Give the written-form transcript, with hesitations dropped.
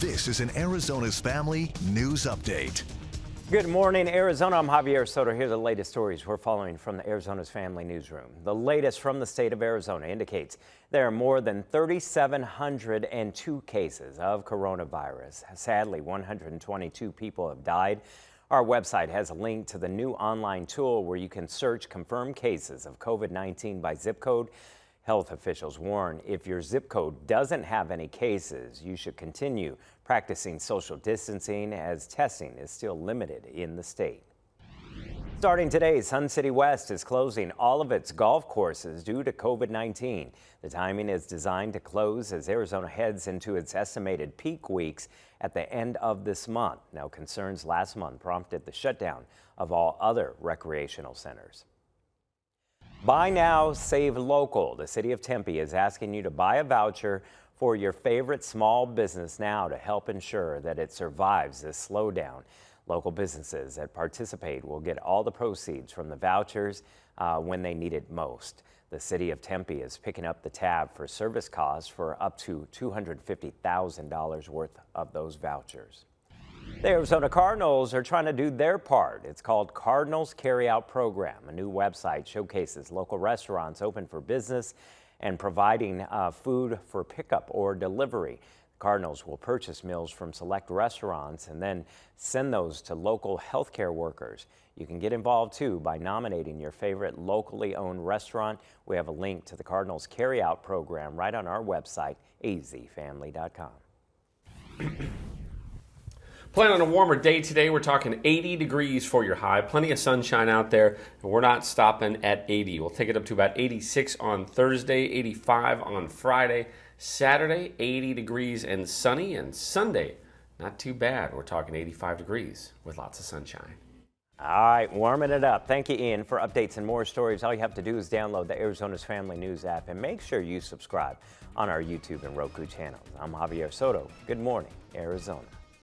This is an Arizona's Family News Update. Good morning, Arizona. I'm Javier Soto. Here are the latest stories we're following from the Arizona's Family Newsroom. The latest from the state of Arizona indicates there are more than 3,702 cases of coronavirus. Sadly, 122 people have died. Our website has a link to the new online tool where you can search confirmed cases of COVID-19 by zip code. Health officials warn if your zip code doesn't have any cases, you should continue practicing social distancing as testing is still limited in the state. Starting today, Sun City West is closing all of its golf courses due to COVID-19. The timing is designed to close as Arizona heads into its estimated peak weeks at the end of this month. Now, concerns last month prompted the shutdown of all other recreational centers. Buy now, save local. The City of Tempe is asking you to buy a voucher for your favorite small business now to help ensure that it survives this slowdown. Local businesses that participate will get all the proceeds from the vouchers when they need it most. The City of Tempe is picking up the tab for service costs for up to $250,000 worth of those vouchers. The Arizona Cardinals are trying to do their part. It's called Cardinals Carryout Program. A new website showcases local restaurants open for business and providing food for pickup or delivery. Cardinals will purchase meals from select restaurants and then send those to local healthcare workers. You can get involved too by nominating your favorite locally owned restaurant. We have a link to the Cardinals Carryout Program right on our website, azfamily.com. Plan on a warmer day today. We're talking 80 degrees for your high. Plenty of sunshine out there, and we're not stopping at 80. We'll take it up to about 86 on Thursday, 85 on Friday. Saturday, 80 degrees and sunny, and Sunday, not too bad. We're talking 85 degrees with lots of sunshine. All right, warming it up. Thank you, Ian. For updates and more stories, all you have to do is download the Arizona's Family News app and make sure you subscribe on our YouTube and Roku channels. I'm Javier Soto. Good morning, Arizona.